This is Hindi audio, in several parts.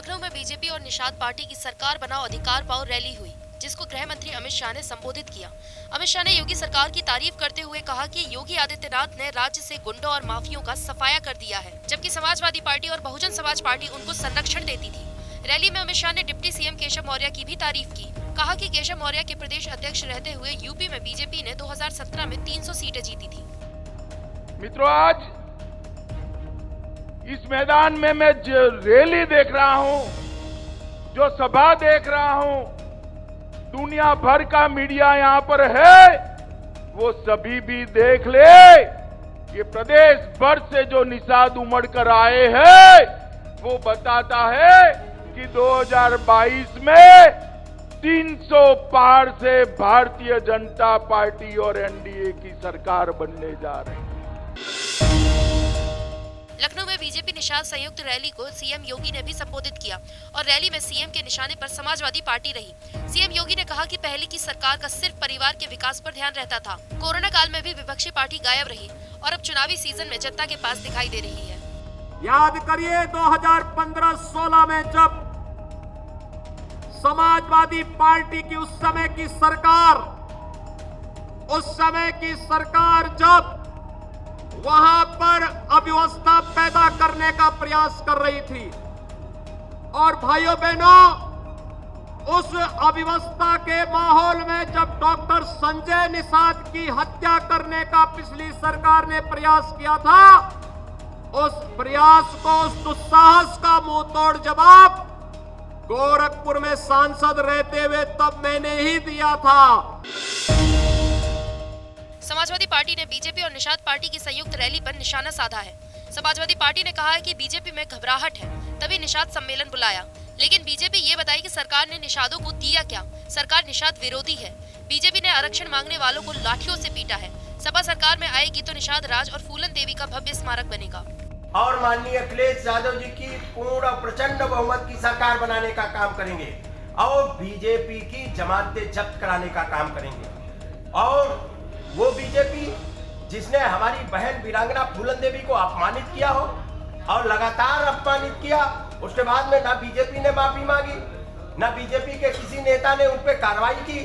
लखनऊ में बीजेपी और निषाद पार्टी की सरकार बनाओ अधिकार पाओ रैली हुई, जिसको गृह मंत्री अमित शाह ने संबोधित किया। अमित शाह ने योगी सरकार की तारीफ करते हुए कहा कि योगी आदित्यनाथ ने राज्य से गुंडों और माफियों का सफाया कर दिया है, जबकि समाजवादी पार्टी और बहुजन समाज पार्टी उनको संरक्षण देती थी। रैली में अमित शाह ने डिप्टी सीएम केशव मौर्य की भी तारीफ की। कहा कि केशव मौर्य के प्रदेश अध्यक्ष रहते हुए यूपी में बीजेपी ने 2017 में 300 सीटें जीती थी। मित्रों, आज इस मैदान में मैं जो रैली देख रहा हूं, जो सभा देख रहा हूं, दुनिया भर का मीडिया यहां पर है, वो सभी भी देख ले। ये प्रदेश भर से जो निषाद उमड़ कर आए हैं, वो बताता है कि 2022 में 300 पार से भारतीय जनता पार्टी और एनडीए की सरकार बनने जा रही है। लखनऊ में बीजेपी निषाद संयुक्त रैली को सीएम योगी ने भी संबोधित किया और रैली में सीएम के निशाने पर समाजवादी पार्टी रही। सीएम योगी ने कहा कि पहले की सरकार का सिर्फ परिवार के विकास पर ध्यान रहता था। कोरोना काल में भी विपक्षी पार्टी गायब रही और अब चुनावी सीजन में जनता के पास दिखाई दे रही है। याद करिए 2015-16 में जब समाजवादी पार्टी की उस समय की सरकार जब वहां पर अव्यवस्था पैदा करने का प्रयास कर रही थी और भाइयों बहनों, उस अव्यवस्था के माहौल में जब डॉक्टर संजय निषाद की हत्या करने का पिछली सरकार ने प्रयास किया था, उस प्रयास को, उस दुस्साहस का मुंह तोड़ जवाब गोरखपुर में सांसद रहते हुए तब मैंने ही दिया था। समाजवादी पार्टी ने बीजेपी और निषाद पार्टी की संयुक्त रैली पर निशाना साधा है। समाजवादी पार्टी ने कहा है कि बीजेपी में घबराहट है, तभी निषाद सम्मेलन बुलाया। लेकिन बीजेपी ये बताई कि सरकार ने निषादों को दिया क्या। सरकार निषाद विरोधी है। बीजेपी ने आरक्षण मांगने वालों को लाठियों से पीटा है। सपा सरकार में आएगी तो निषाद राज और फूलन देवी का भव्य स्मारक बनेगा। और माननीय अखिलेश यादव जी की पूर्ण और प्रचंड बहुमत की सरकार बनाने का काम करेंगे और बीजेपी की जमानतें जब्त कराने का काम करेंगे। और वो बीजेपी जिसने हमारी बहन वीरांगना फूलन देवी को अपमानित किया हो और लगातार अपमानित किया, उसके बाद में ना बीजेपी ने माफी मांगी, ना बीजेपी के किसी नेता ने उन पर कार्रवाई की।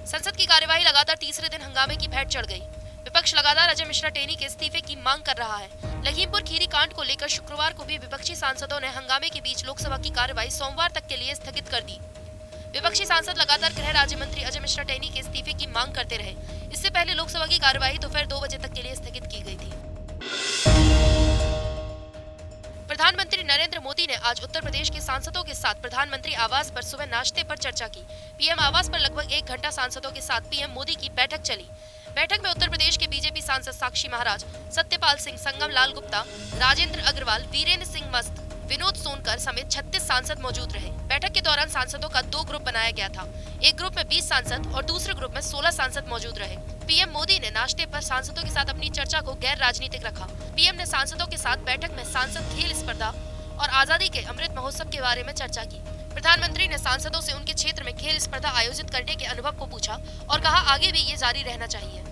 संसद की कार्यवाही लगातार तीसरे दिन हंगामे की भेंट चढ़ गई। विपक्ष लगातार अजय मिश्रा टेनी के इस्तीफे की मांग कर रहा है। लखीमपुर खीरी कांड को लेकर शुक्रवार को भी विपक्षी सांसदों ने हंगामे के बीच लोकसभा की कार्यवाही सोमवार तक के लिए स्थगित कर दी। विपक्षी सांसद लगातार गृह राज्य मंत्री अजय मिश्रा टेनी के इस्तीफे की मांग करते रहे। इससे पहले लोकसभा की कार्यवाही दोपहर 2 बजे तक के लिए स्थगित की गई थी। प्रधानमंत्री नरेंद्र मोदी ने आज उत्तर प्रदेश के सांसदों के साथ प्रधानमंत्री आवास पर सुबह नाश्ते पर चर्चा की। पीएम आवास पर लगभग 1 घंटा सांसदों के साथ पीएम मोदी की बैठक चली। बैठक में उत्तर प्रदेश के बीजेपी सांसद साक्षी महाराज, सत्यपाल सिंह, संगम लाल गुप्ता, राजेंद्र अग्रवाल, वीरेंद्र सिंह मस्त, विनोद सोनकर समेत 36 सांसद मौजूद रहे। बैठक के दौरान सांसदों का 2 ग्रुप बनाया गया था। एक ग्रुप में 20 सांसद और दूसरे ग्रुप में 16 सांसद मौजूद रहे। पीएम मोदी ने नाश्ते पर सांसदों के साथ अपनी चर्चा को गैर राजनीतिक रखा। पीएम ने सांसदों के साथ बैठक में सांसद खेल स्पर्धा और आजादी के अमृत महोत्सव के बारे में चर्चा की। प्रधानमंत्री ने सांसदों से उनके क्षेत्र में खेल स्पर्धा आयोजित करने के अनुभव को पूछा और कहा आगे भी ये जारी रहना चाहिए।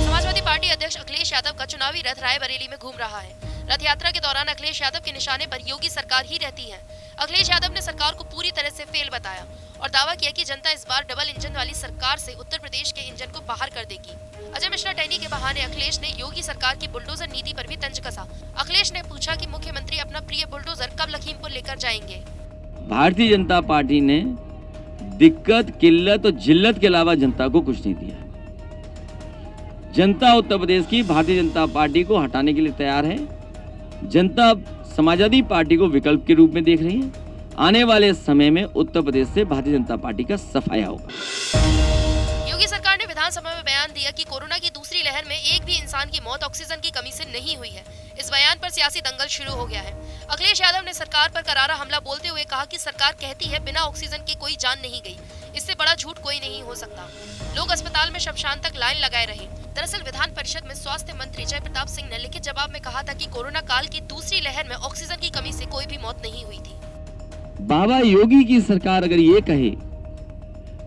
समाजवादी पार्टी अध्यक्ष अखिलेश यादव का चुनावी रथ रायबरेली में घूम रहा है। रथ यात्रा के दौरान अखिलेश यादव के निशाने पर योगी सरकार ही रहती है। अखिलेश यादव ने सरकार को पूरी तरह से फेल बताया और दावा किया कि जनता इस बार डबल इंजन वाली सरकार से उत्तर प्रदेश के इंजन को बाहर कर देगी। अजय मिश्रा टेनी के बहाने अखिलेश ने योगी सरकार की बुलडोजर नीति पर भी तंज कसा। अखिलेश ने पूछा कि मुख्यमंत्री अपना प्रिय बुलडोजर कब लखीमपुर लेकर जाएंगे। भारतीय जनता पार्टी ने दिक्कत, किल्लत और जिल्लत के अलावा जनता को कुछ नहीं दिया। जनता उत्तर प्रदेश की भारतीय जनता पार्टी को हटाने के लिए तैयार है। जनता समाजवादी पार्टी को विकल्प के रूप में देख रही है। आने वाले समय में उत्तर प्रदेश से भारतीय जनता पार्टी का सफाया होगा। योगी सरकार ने विधानसभा में बयान दिया कि कोरोना की दूसरी लहर में एक भी इंसान की मौत ऑक्सीजन की कमी से नहीं हुई है। इस बयान पर सियासी दंगल शुरू हो गया है। अखिलेश यादव ने सरकार पर करारा हमला बोलते हुए कहा कि सरकार कहती है बिना ऑक्सीजन की कोई जान नहीं गई। इससे बड़ा झूठ कोई नहीं हो सकता। लोग अस्पताल में शमशान तक लाइन लगाए रहे। दरअसल विधान परिषद में स्वास्थ्य मंत्री जय प्रताप सिंह ने लिखित जवाब में कहा था कि कोरोना काल की दूसरी लहर में ऑक्सीजन की कमी से कोई भी मौत नहीं हुई थी। बाबा योगी की सरकार अगर ये कहे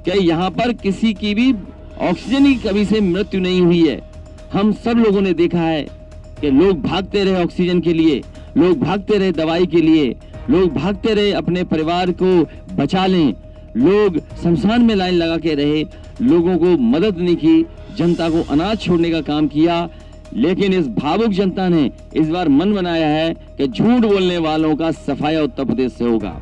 कि यहाँ पर किसी की भी ऑक्सीजन की कमी से मृत्यु नहीं हुई है, हम सब लोगों ने देखा है कि लोग भागते रहे ऑक्सीजन के लिए, लोग भागते रहे दवाई के लिए, लोग भागते रहे अपने परिवार को बचा लें, लोग शमशान में लाइन लगा के रहे, लोगों को मदद नहीं की, जनता को अनाज छोड़ने का काम किया। लेकिन इस भावुक जनता ने इस बार मन बनाया है कि झूठ बोलने वालों का सफाया उत्तर प्रदेश से होगा।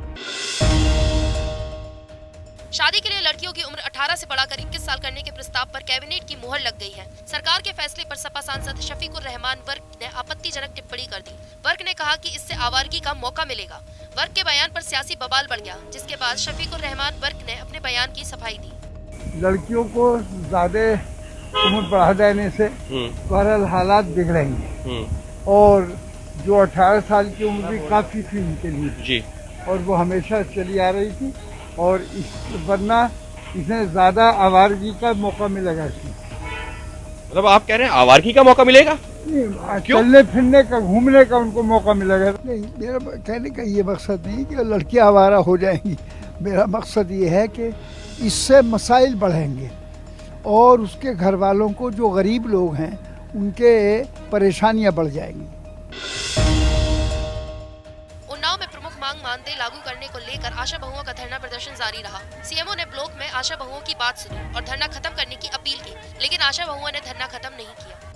शादी के लिए लड़कियों की उम्र 18 से बढ़ाकर 21 साल करने के प्रस्ताव पर कैबिनेट की मुहर लग गई है। सरकार के फैसले पर सपा सांसद शफीकुर रहमान वर्क ने आपत्तिजनक टिप्पणी कर दी। वर्क ने कहा कि इससे आवारगी का मौका मिलेगा। वर्क के बयान पर सियासी बवाल बढ़ गया, जिसके बाद शफीकुर रहमान वर्क ने अपने बयान की सफाई दी। लड़कियों को ज्यादा उम्र बढ़ा देने से बहरहाल हालात बिगड़ेंगे और जो 18 साल की उम्र भी काफी थी उनके लिए जी, और वो हमेशा चली आ रही थी और वरना इसमें ज्यादा आवारगी का मौका मिलेगा। इसमें मतलब आप कह रहे हैं आवारगी का मौका मिलेगा? चलने फिरने का, घूमने का उनको मौका मिलेगा। नहीं, मेरा कहने का ये मकसद नहीं कि लड़कियां आवारा हो जाएंगी। मेरा मकसद ये है कि इससे मसाइल बढ़ेंगे और उसके घर वालों को, जो गरीब लोग हैं, उनके परेशानियां बढ़ जाएंगी। उन्नाव में प्रमुख मांग मानदेय लागू करने को लेकर आशा बहुओं का धरना प्रदर्शन जारी रहा। सीएमओ ने ब्लॉक में आशा बहुओं की बात सुनी और धरना खत्म करने की अपील की, लेकिन आशा बहुओं ने धरना खत्म नहीं किया।